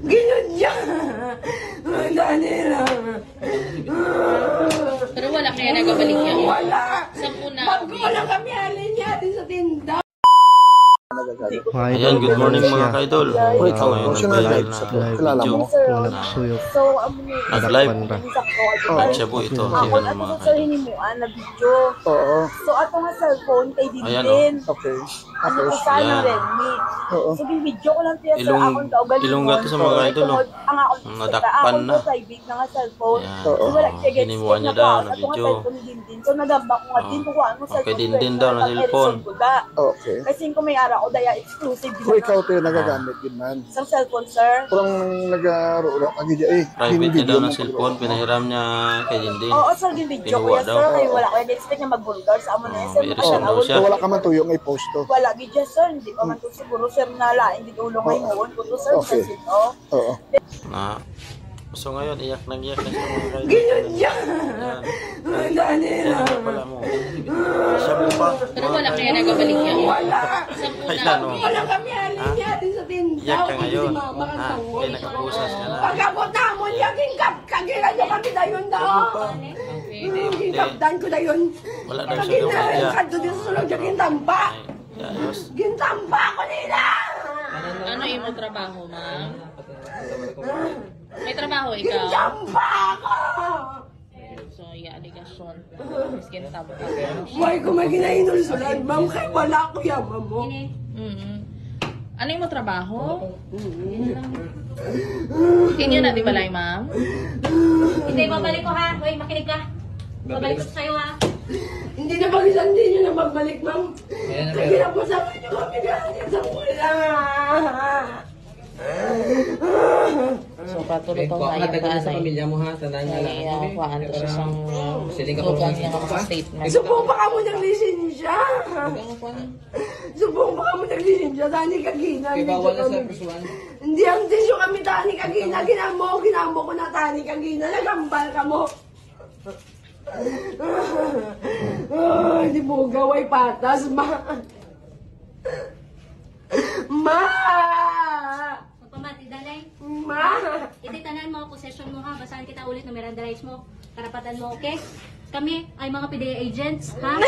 Ginudya! Danila! Pero wala kaya nagabalik yan? Wala! Sampu na. Pag wala kami alin natin sa tinda. Ayan, good morning mga ka-idol. Ito ngayon nag-live na video. Nag-live. At siya po ito. Tingnan ng mga ka-idol. So, ato nga cellphone kay Ayan, Dindin. Okay. Ano ko sa Ayan. Redmi. So, video ko lang siya sa Ilong- akong kaugalingon. ilong gato sa mga idol, oh. Ang akong Nadakpan na. private na nga cellphone. Ayan. So, wala siya get Hinimuan niya daw na Ato nga video. cellphone ni Dindin. So, nagamba ko nga din kung ano Okay, Dindin daw na cellphone. Okay. Kasi kung may ara ko, daya exclusive. Kung ikaw ito yung nagagamit din man. Isang cellphone, sir. Parang nag-arola kagi dyan eh. Private niya daw ng cellphone. Pinahiram niya kay Dindin. Oo, sir, yung video ko Pinuha yan, daw. sir. Kaya wala ko yan. Expect niya mag-bulgar sa amo na yan, sir. May reason daw siya. So wala ka man tuyo ng i-post to. Wala, gidya, sir. Hindi pa man to siguro, sir, na laing di tulong ngayon. Kuto, sir, Okay. kasi ito. Oo. Na. So ngayon, iyak na siya sa mga ka-idol. Ginudya! Ayan. Danila! Ayan pala mo. Siya po pa. Pero wala kaya nagabalik yan? Wala! Sampu Ay, na. ano? Wala kami alin natin sa tinda. Iyak ka ngayon. Si mama kang Ha? tangol. Kaya nakapusas ka na. Pagkabot na mo, yaking kagilan nyo kami dayon daw. Kingkapdan ko dayon. Wala daw siya Kagina, gawin. kanto din sa sulog yung gintamba. Ay, ayos. Gintamba ko nila! Ano yung trabaho, ma'am? May trabaho ikaw? Gintamba ko! So, i-allegation. Miskin tabo ka. May ko may ginainol sulan, ma'am, kaya wala ko yaman mo. Ano yung trabaho? Inyo na, di ba lang, ma'am? Hindi, babalik ko ha. Hoy, makinig ka. Babalik ko sa'yo ha. Hindi na pag-isang din nyo na magbalik, ma'am. Kaya pinapasabi nyo kami ganyan sa wala. So, patuloy ko ngayon sa pamilya mo ha, tandaan nga lang. ay kuhaan ko sa isang Siling ka tugang niya mga statement. Subong pa ka mo naglisensya. Subong pa ka mo naglisensya. Tani kagina. Kaya bawal na sa pusuan. Hindi ang tisyo kami tani kagina. Ginamo ko na tani kagina. Nagambal ka mo. Hindi mo gaway patas, ma. Ma! Magpamati, dalay. Ma! Ititanan mo, possession mo ha. Basahan kita ulit ng Miranda rights mo. Karapatan mo, okay? Kami ay mga PDA agents, ha?